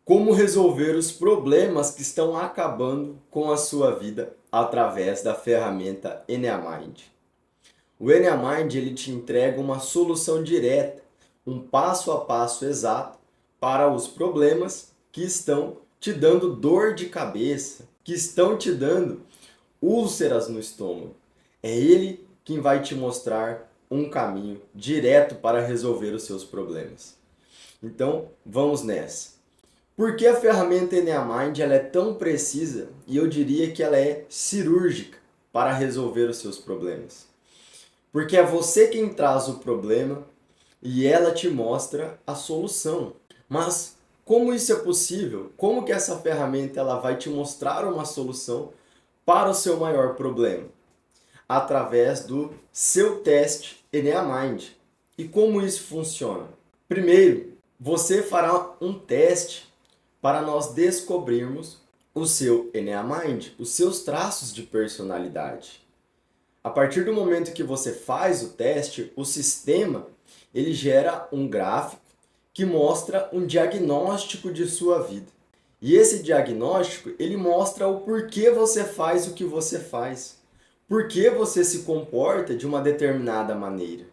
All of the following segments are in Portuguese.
Como resolver os problemas que estão acabando com a sua vida através da ferramenta Eneamind. O Eneamind ele te entrega uma solução direta, um passo a passo exato para os problemas que estão te dando dor de cabeça, que estão te dando úlceras no estômago. É ele quem vai te mostrar um caminho direto para resolver os seus problemas. Então, vamos nessa. Por que a ferramenta Eneamind ela é tão precisa e eu diria que ela é cirúrgica para resolver os seus problemas? Porque é você quem traz o problema e ela te mostra a solução. Mas como isso é possível? Como que essa ferramenta ela vai te mostrar uma solução para o seu maior problema? Através do seu teste Eneamind. E como isso funciona? Primeiro, você fará um teste para nós descobrirmos o seu Eneamind, os seus traços de personalidade. A partir do momento que você faz o teste, o sistema ele gera um gráfico que mostra um diagnóstico de sua vida. E esse diagnóstico ele mostra o porquê você faz o que você faz, por que você se comporta de uma determinada maneira.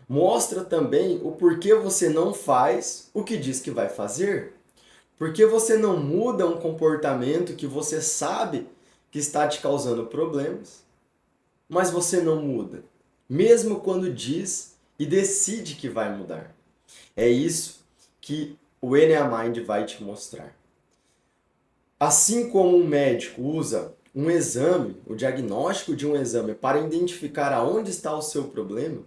Mostra também o porquê você não faz o que diz que vai fazer. Por que você não muda um comportamento que você sabe que está te causando problemas, mas você não muda, mesmo quando diz e decide que vai mudar? É isso que o Eneamind vai te mostrar. Assim como um médico usa um exame, o diagnóstico de um exame, para identificar aonde está o seu problema,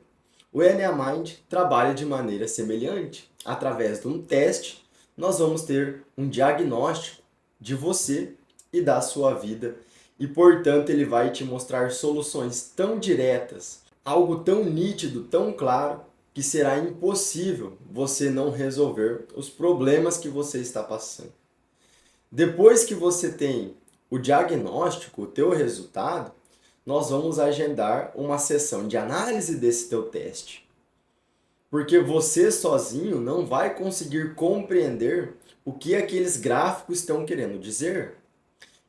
o Eneamind trabalha de maneira semelhante. Através de um teste, nós vamos ter um diagnóstico de você e da sua vida e, portanto, ele vai te mostrar soluções tão diretas, algo tão nítido, tão claro, que será impossível você não resolver os problemas que você está passando. Depois que você tem o diagnóstico, o teu resultado, nós vamos agendar uma sessão de análise desse teu teste. Porque você sozinho não vai conseguir compreender o que aqueles gráficos estão querendo dizer.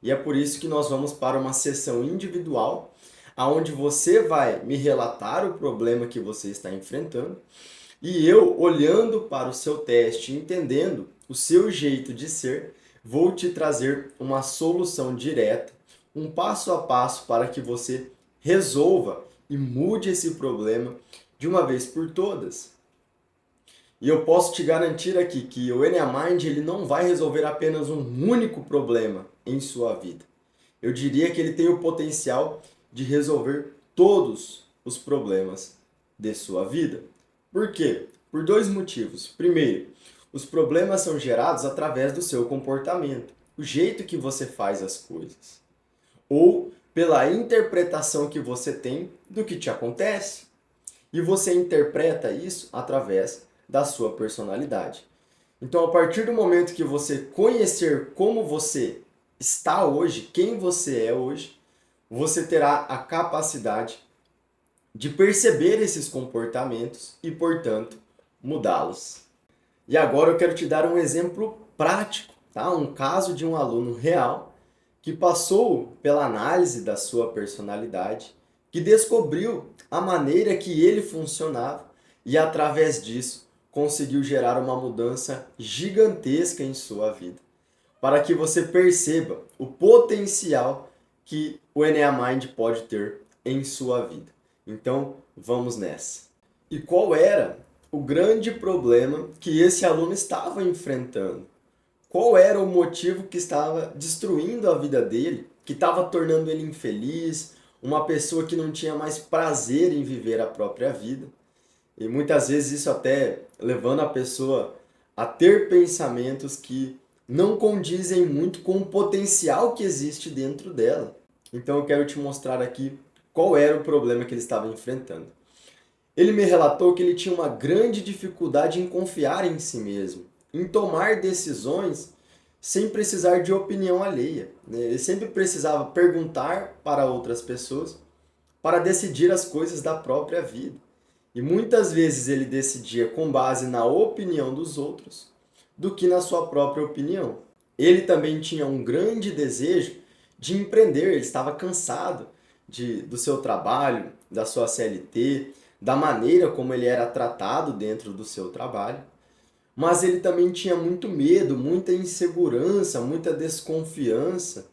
E é por isso que nós vamos para uma sessão individual, onde você vai me relatar o problema que você está enfrentando, e eu, olhando para o seu teste, entendendo o seu jeito de ser, vou te trazer uma solução direta, um passo a passo para que você resolva e mude esse problema de uma vez por todas. E eu posso te garantir aqui que o Eneamind ele não vai resolver apenas um único problema em sua vida. Eu diria que ele tem o potencial de resolver todos os problemas de sua vida. Por quê? Por dois motivos. Primeiro, os problemas são gerados através do seu comportamento, o jeito que você faz as coisas, ou pela interpretação que você tem do que te acontece. E você interpreta isso através da sua personalidade. Então, a partir do momento que você conhecer como você está hoje, quem você é hoje, você terá a capacidade de perceber esses comportamentos e, portanto, mudá-los. E agora eu quero te dar um exemplo prático, tá? Um caso de um aluno real que passou pela análise da sua personalidade, que descobriu a maneira que ele funcionava e, através disso, conseguiu gerar uma mudança gigantesca em sua vida, para que você perceba o potencial que o Eneamind pode ter em sua vida. Então, vamos nessa. E qual era o grande problema que esse aluno estava enfrentando? Qual era o motivo que estava destruindo a vida dele, que estava tornando ele infeliz, uma pessoa que não tinha mais prazer em viver a própria vida? E muitas vezes isso até levando a pessoa a ter pensamentos que não condizem muito com o potencial que existe dentro dela. Então eu quero te mostrar aqui qual era o problema que ele estava enfrentando. Ele me relatou que ele tinha uma grande dificuldade em confiar em si mesmo, em tomar decisões sem precisar de opinião alheia. Ele sempre precisava perguntar para outras pessoas para decidir as coisas da própria vida. E muitas vezes ele decidia com base na opinião dos outros, do que na sua própria opinião. Ele também tinha um grande desejo de empreender, ele estava cansado do seu trabalho, da sua CLT, da maneira como ele era tratado dentro do seu trabalho. Mas ele também tinha muito medo, muita insegurança, muita desconfiança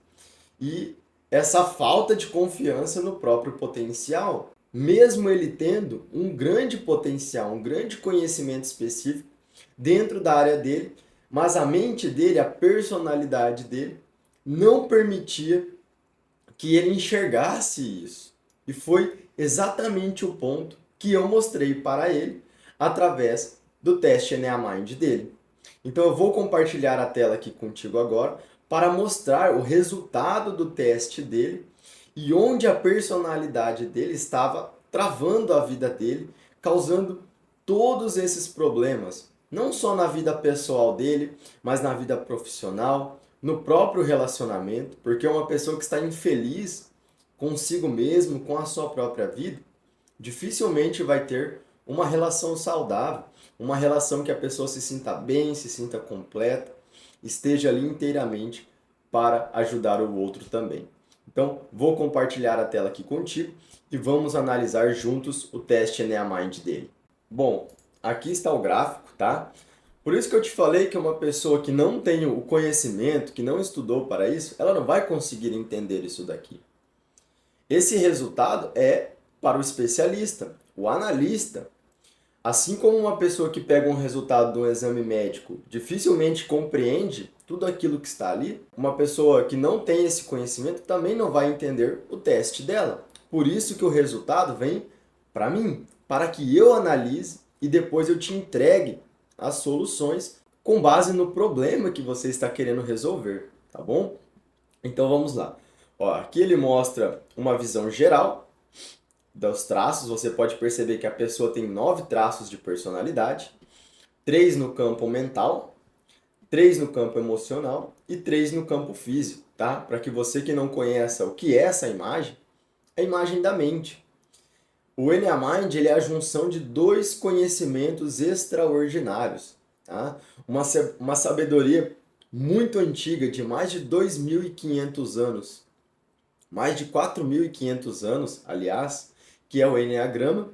e essa falta de confiança no próprio potencial. Mesmo ele tendo um grande potencial, um grande conhecimento específico dentro da área dele, mas a mente dele, a personalidade dele, não permitia que ele enxergasse isso. E foi exatamente o ponto que eu mostrei para ele através do teste Enneamind dele. Então eu vou compartilhar a tela aqui contigo agora para mostrar o resultado do teste dele e onde a personalidade dele estava travando a vida dele, causando todos esses problemas, não só na vida pessoal dele, mas na vida profissional, no próprio relacionamento, porque uma pessoa que está infeliz consigo mesmo, com a sua própria vida, dificilmente vai ter uma relação saudável, uma relação que a pessoa se sinta bem, se sinta completa, esteja ali inteiramente para ajudar o outro também. Então, vou compartilhar a tela aqui contigo e vamos analisar juntos o teste Enneamind dele. Bom, aqui está o gráfico, tá? Por isso que eu te falei que uma pessoa que não tem o conhecimento, que não estudou para isso, ela não vai conseguir entender isso daqui. Esse resultado é para o especialista, o analista. Assim como uma pessoa que pega um resultado de um exame médico dificilmente compreende tudo aquilo que está ali, uma pessoa que não tem esse conhecimento também não vai entender o teste dela. Por isso que o resultado vem para mim, para que eu analise e depois eu te entregue as soluções com base no problema que você está querendo resolver, tá bom? Então vamos lá. Ó, aqui ele mostra uma visão geral dos traços. Você pode perceber que a pessoa tem 9 traços de personalidade, 3 no campo mental, 3 no campo emocional e 3 no campo físico, tá? Para que você que não conheça o que é essa imagem, é a imagem da mente. O Enneamind ele é a junção de 2 conhecimentos extraordinários, tá? Uma sabedoria muito antiga, de mais de 2.500 anos, mais de 4.500 anos, aliás, que é o Enneagrama,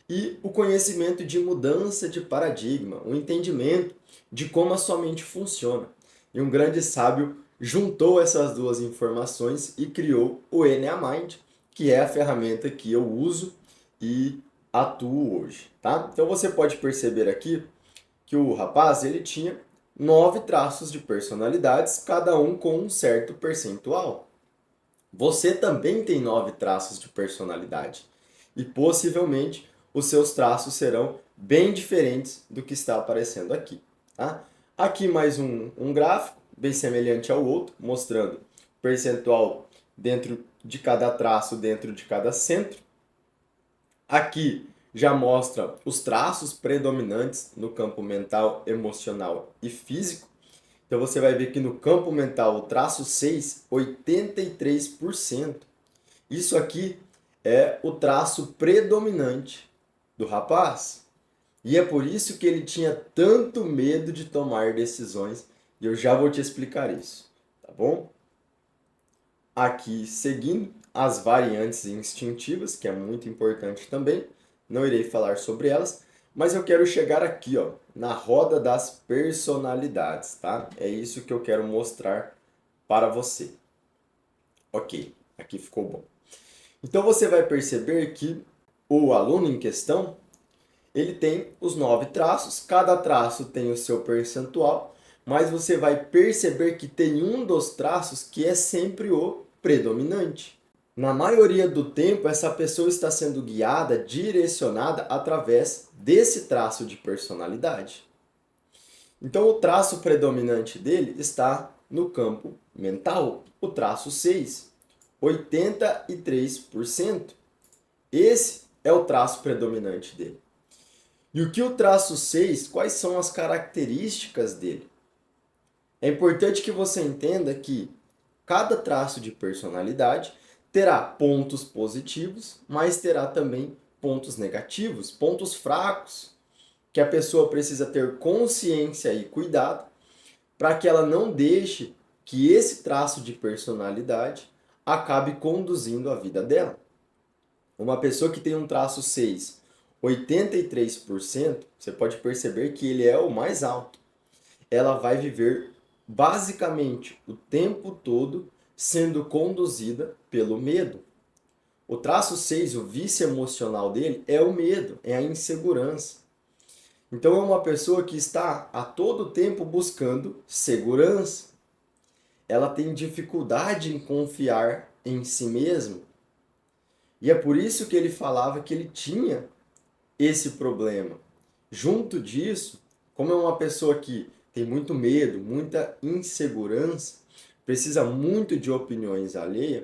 e o conhecimento de mudança de paradigma, o entendimento de como a sua mente funciona. E um grande sábio juntou essas duas informações e criou o Enneamind, que é a ferramenta que eu uso e atuo hoje, tá? Então você pode perceber aqui que o rapaz ele tinha 9 traços de personalidades, cada um com um certo percentual. Você também tem 9 traços de personalidade e possivelmente os seus traços serão bem diferentes do que está aparecendo aqui, tá? Aqui mais um gráfico bem semelhante ao outro, mostrando percentual dentro de cada traço, dentro de cada centro. Aqui já mostra os traços predominantes no campo mental, emocional e físico. Então você vai ver que no campo mental, o traço 6, 83%. Isso aqui é o traço predominante do rapaz. E é por isso que ele tinha tanto medo de tomar decisões. E eu já vou te explicar isso, tá bom? Aqui, seguindo as variantes instintivas, que é muito importante também. Não irei falar sobre elas, mas eu quero chegar aqui, ó, na roda das personalidades, tá? É isso que eu quero mostrar para você. Ok, aqui ficou bom. Então você vai perceber que o aluno em questão, ele tem os 9 traços, cada traço tem o seu percentual, mas você vai perceber que tem um dos traços que é sempre o predominante. Na maioria do tempo, essa pessoa está sendo guiada, direcionada através desse traço de personalidade. Então, o traço predominante dele está no campo mental, o traço 6, 83%. Esse é o traço predominante dele. E o que o traço 6, quais são as características dele? É importante que você entenda que cada traço de personalidade terá pontos positivos, mas terá também pontos negativos, pontos fracos, que a pessoa precisa ter consciência e cuidado para que ela não deixe que esse traço de personalidade acabe conduzindo a vida dela. Uma pessoa que tem um traço 6, 83%, você pode perceber que ele é o mais alto. Ela vai viver basicamente o tempo todo sendo conduzida pelo medo. O traço 6, o vício emocional dele, é o medo, é a insegurança. Então é uma pessoa que está a todo tempo buscando segurança. Ela tem dificuldade em confiar em si mesmo. E é por isso que ele falava que ele tinha esse problema. Junto disso, como é uma pessoa que tem muito medo, muita insegurança, precisa muito de opiniões alheias,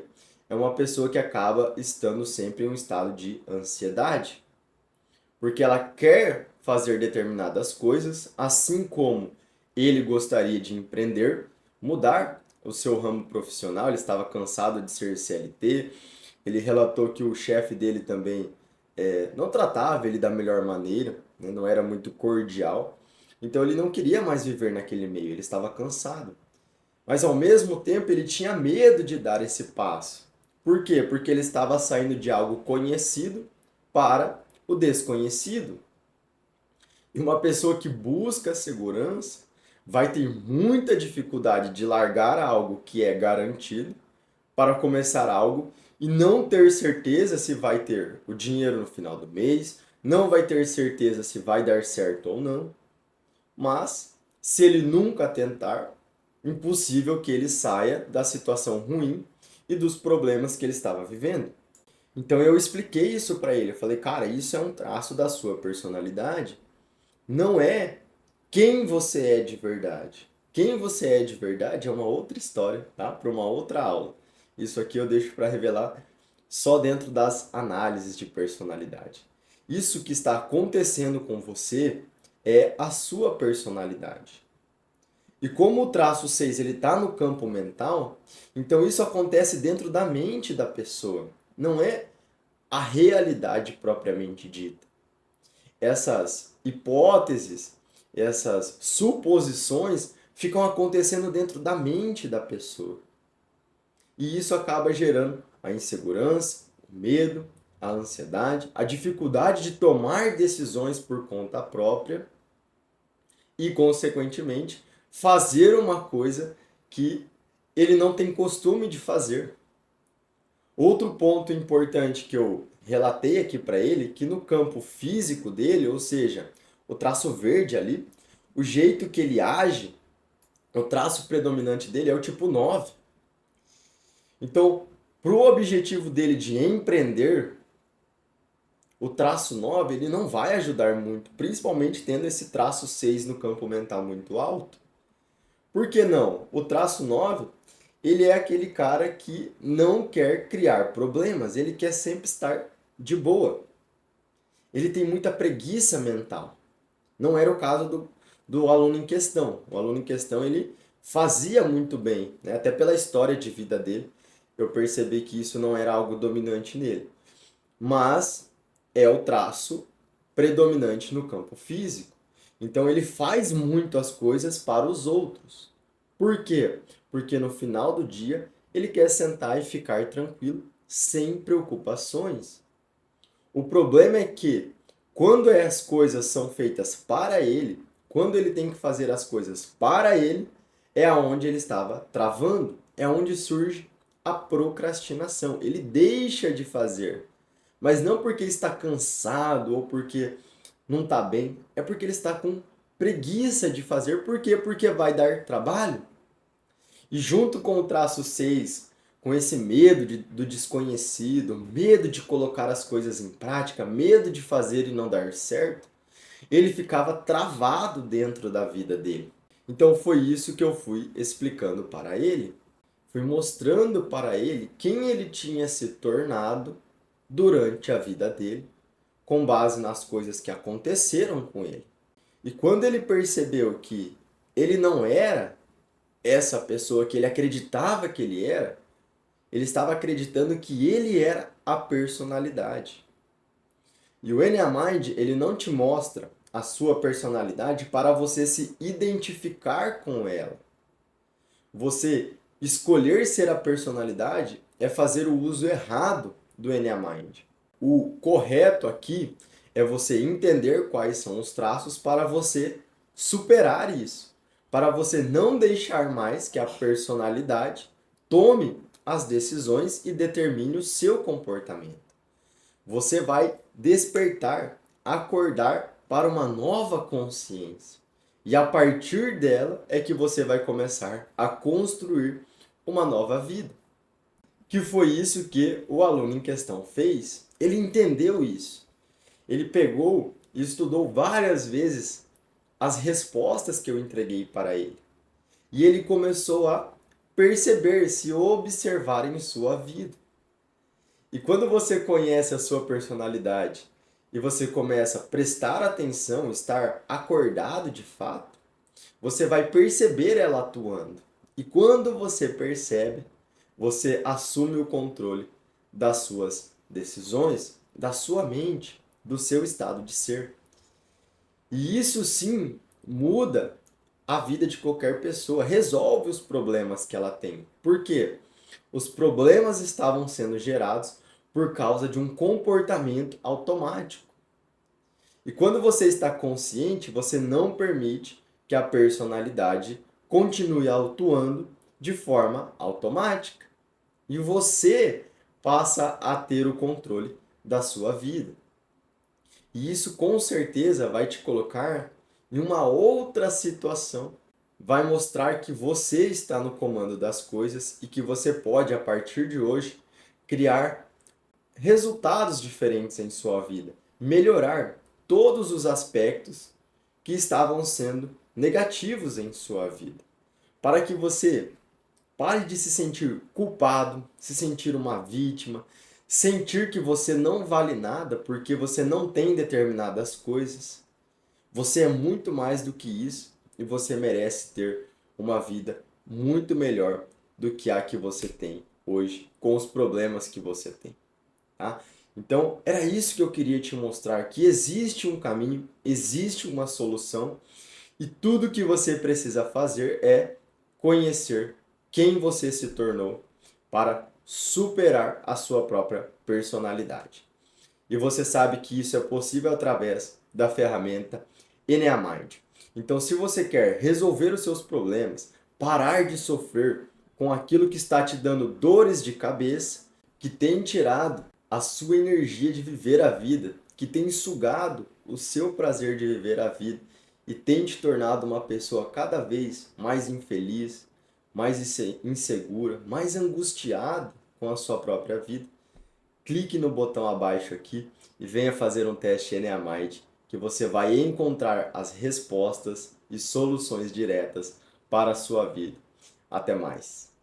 é uma pessoa que acaba estando sempre em um estado de ansiedade. Porque ela quer fazer determinadas coisas, assim como ele gostaria de empreender, mudar o seu ramo profissional, ele estava cansado de ser CLT, ele relatou que o chefe dele também não tratava ele da melhor maneira, né, não era muito cordial, então ele não queria mais viver naquele meio, ele estava cansado. Mas ao mesmo tempo ele tinha medo de dar esse passo. Por quê? Porque ele estava saindo de algo conhecido para o desconhecido. E uma pessoa que busca segurança vai ter muita dificuldade de largar algo que é garantido para começar algo e não ter certeza se vai ter o dinheiro no final do mês, não vai ter certeza se vai dar certo ou não. Mas, se ele nunca tentar, impossível que ele saia da situação ruim e dos problemas que ele estava vivendo. Então eu expliquei isso para ele. Eu falei, cara, isso é um traço da sua personalidade. Não é quem você é de verdade. Quem você é de verdade é uma outra história, tá? Para uma outra aula. Isso aqui eu deixo para revelar só dentro das análises de personalidade. Isso que está acontecendo com você é a sua personalidade. E como o traço 6 ele está no campo mental, então isso acontece dentro da mente da pessoa. Não é a realidade propriamente dita. Essas hipóteses, essas suposições ficam acontecendo dentro da mente da pessoa. E isso acaba gerando a insegurança, o medo, a ansiedade, a dificuldade de tomar decisões por conta própria e, consequentemente, fazer uma coisa que ele não tem costume de fazer. Outro ponto importante que eu relatei aqui para ele, que no campo físico dele, ou seja, o traço verde ali, o jeito que ele age, o traço predominante dele é o tipo 9. Então, para o objetivo dele de empreender, o traço 9 ele não vai ajudar muito, principalmente tendo esse traço 6 no campo mental muito alto. Por que não? O traço 9 ele é aquele cara que não quer criar problemas, ele quer sempre estar de boa. Ele tem muita preguiça mental. Não era o caso do aluno em questão. O aluno em questão ele fazia muito bem, né? Até pela história de vida dele, eu percebi que isso não era algo dominante nele. Mas é o traço predominante no campo físico. Então ele faz muito as coisas para os outros. Por quê? Porque no final do dia ele quer sentar e ficar tranquilo, sem preocupações. O problema é que quando as coisas são feitas para ele, quando ele tem que fazer as coisas para ele, é aonde ele estava travando, é onde surge a procrastinação. Ele deixa de fazer, mas não porque está cansado ou porque não está bem, é porque ele está com preguiça de fazer. Por quê? Porque vai dar trabalho. E junto com o traço 6, com esse medo do desconhecido, medo de colocar as coisas em prática, medo de fazer e não dar certo, ele ficava travado dentro da vida dele. Então foi isso que eu fui explicando para ele, fui mostrando para ele quem ele tinha se tornado durante a vida dele, com base nas coisas que aconteceram com ele. E quando ele percebeu que ele não era essa pessoa que ele acreditava que ele estava acreditando que ele era a personalidade. E o Enneamind, ele não te mostra a sua personalidade para você se identificar com ela. você escolher ser a personalidade é fazer o uso errado do Enneamind. O correto aqui é você entender quais são os traços para você superar isso, para você não deixar mais que a personalidade tome as decisões e determine o seu comportamento. Você vai despertar, acordar para uma nova consciência. E a partir dela é que você vai começar a construir uma nova vida. Que foi isso que o aluno em questão fez. Ele entendeu isso. Ele pegou e estudou várias vezes as respostas que eu entreguei para ele. E ele começou a perceber, se observar em sua vida. E quando você conhece a sua personalidade e você começa a prestar atenção, estar acordado de fato, você vai perceber ela atuando. E quando você percebe, você assume o controle das suas decisões, da sua mente, do seu estado de ser. E isso sim muda a vida de qualquer pessoa, resolve os problemas que ela tem. Por quê? Os problemas estavam sendo gerados por causa de um comportamento automático. E quando você está consciente, você não permite que a personalidade continue atuando de forma automática. E você passa a ter o controle da sua vida. E isso com certeza vai te colocar em uma outra situação. Vai mostrar que você está no comando das coisas e que você pode, a partir de hoje, criar resultados diferentes em sua vida, melhorar todos os aspectos que estavam sendo negativos em sua vida, para que você pare de se sentir culpado, se sentir uma vítima, sentir que você não vale nada porque você não tem determinadas coisas. Você é muito mais do que isso e você merece ter uma vida muito melhor do que a que você tem hoje, com os problemas que você tem. Tá? Então, era isso que eu queria te mostrar, que existe um caminho, existe uma solução e tudo que você precisa fazer é conhecer quem você se tornou para superar a sua própria personalidade. E você sabe que isso é possível através da ferramenta Enneamind. Então, se você quer resolver os seus problemas, parar de sofrer com aquilo que está te dando dores de cabeça, que tem tirado a sua energia de viver a vida, que tem sugado o seu prazer de viver a vida e tem te tornado uma pessoa cada vez mais infeliz, mais insegura, mais angustiada com a sua própria vida, clique no botão abaixo aqui e venha fazer um teste Enneamind, que você vai encontrar as respostas e soluções diretas para a sua vida. Até mais!